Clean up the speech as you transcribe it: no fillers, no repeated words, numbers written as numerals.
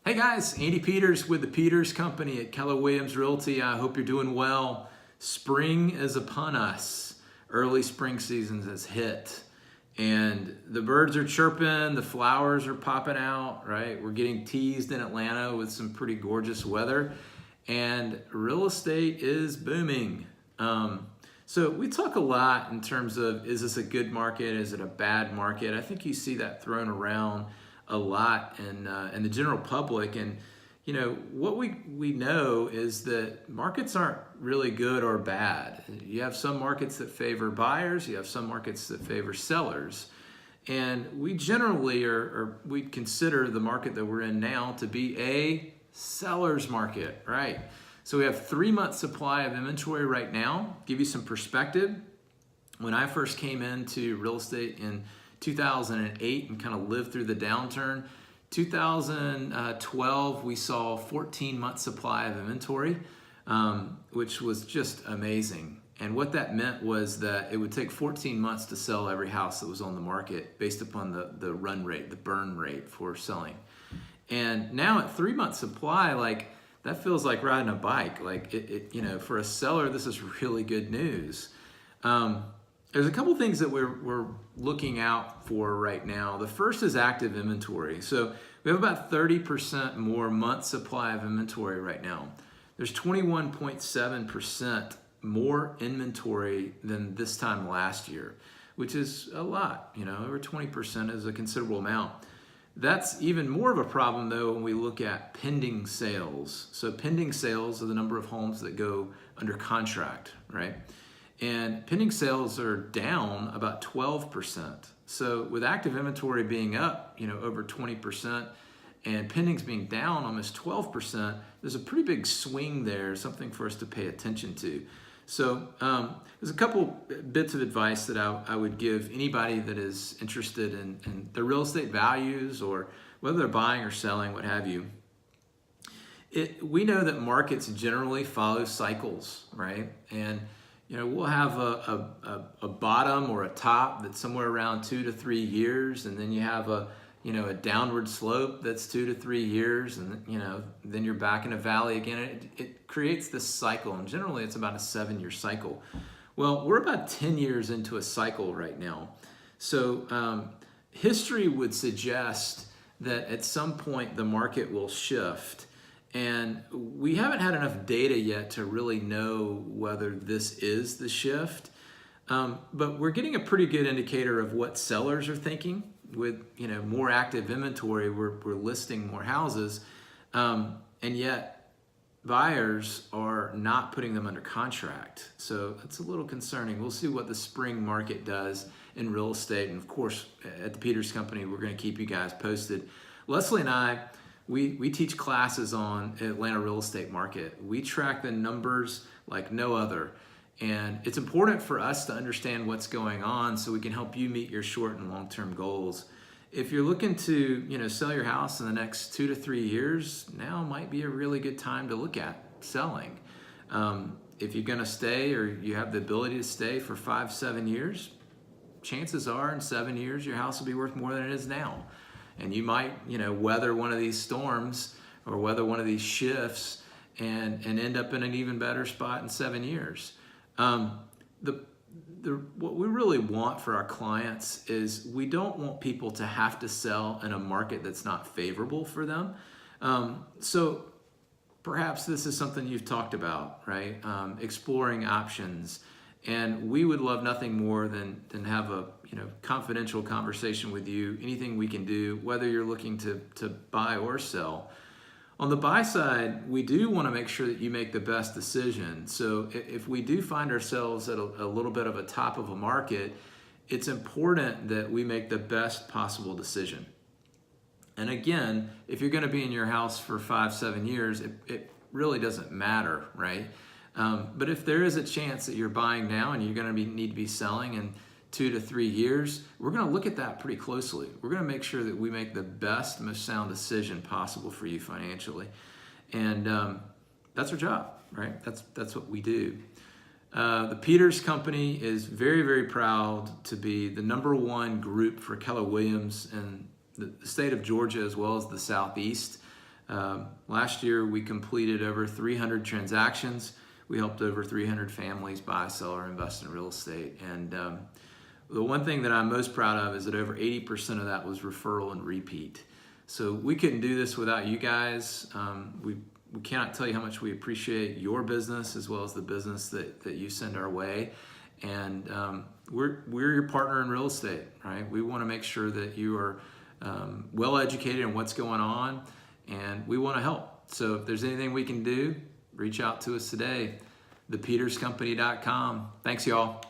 Hey guys, Andy Peters with the Peters Company at Keller Williams Realty. I hope you're doing well. Spring is upon us. Early spring season has hit. And the birds are chirping, the flowers are popping out, right? We're getting teased in Atlanta with some pretty gorgeous weather. And real estate is booming. So we talk a lot in terms of, is this a good market? Is it a bad market? I think you see that thrown around a lot in the general public. And you know what we know is that markets aren't really good or bad. You have some markets that favor buyers, you have some markets that favor sellers, and we generally we consider the market that we're in now to be a seller's market, right? So we have 3 months supply of inventory right now. Give you some perspective. When I first came into real estate in 2008 and kind of lived through the downturn, 2012 we saw 14-month supply of inventory, which was just amazing. And what that meant was that it would take 14 months to sell every house that was on the market based upon the run rate, the burn rate for selling. And now at 3 month supply, like that feels like riding a bike. Like for a seller, this is really good news. There's a couple things that we're looking out for right now. The first is active inventory. So we have about 30% more month supply of inventory right now. There's 21.7% more inventory than this time last year, which is a lot. Over 20% is a considerable amount. That's even more of a problem though when we look at pending sales. So pending sales are the number of homes that go under contract, right? And pending sales are down about 12%. So with active inventory being up, over 20% and pendings being down almost 12%, there's a pretty big swing there, something for us to pay attention to. So there's a couple bits of advice that I would give anybody that is interested in their real estate values, or whether they're buying or selling, what have you. We know that markets generally follow cycles, right? And we'll have a bottom or a top that's somewhere around 2 to 3 years, and then you have a downward slope that's 2 to 3 years, and then you're back in a valley again. It creates this cycle, and generally it's about a 7-year cycle. Well, we're about 10 years into a cycle right now. So history would suggest that at some point the market will shift. And we haven't had enough data yet to really know whether this is the shift. But we're getting a pretty good indicator of what sellers are thinking. With more active inventory, we're listing more houses, and yet buyers are not putting them under contract. So it's a little concerning. We'll see what the spring market does in real estate. And of course, at the Peters Company, we're going to keep you guys posted. Leslie and I, we teach classes on Atlanta real estate market. We track the numbers like no other. And it's important for us to understand what's going on so we can help you meet your short and long-term goals. If you're looking to sell your house in the next 2 to 3 years, now might be a really good time to look at selling. If you're going to stay, or you have the ability to stay for 5-7 years, chances are in 7 years your house will be worth more than it is now. And you might weather one of these storms or weather one of these shifts and end up in an even better spot in 7 years. What we really want for our clients is we don't want people to have to sell in a market that's not favorable for them. So perhaps this is something you've talked about, right? Exploring options. And we would love nothing more than have a confidential conversation with you. Anything we can do, whether you're looking to buy or sell. On the buy side, we do want to make sure that you make the best decision. So if we do find ourselves at a little bit of a top of a market, it's important that we make the best possible decision. And again, if you're going to be in your house for 5-7 years, it really doesn't matter, right? But if there is a chance that you're buying now and you're going to need to be selling in 2 to 3 years, we're going to look at that pretty closely. We're going to make sure that we make the best, most sound decision possible for you financially. And that's our job, right? That's what we do. The Peters Company is very, very proud to be the #1 group for Keller Williams in the state of Georgia as well as the Southeast. Last year, we completed over 300 transactions. We helped over 300 families buy, sell, or invest in real estate. And the one thing that I'm most proud of is that over 80% of that was referral and repeat. So we couldn't do this without you guys. We cannot tell you how much we appreciate your business as well as the business that you send our way. And we're your partner in real estate, right? We want to make sure that you are well educated in what's going on, and we want to help. So if there's anything we can do, reach out to us today, thepeterscompany.com. Thanks, y'all.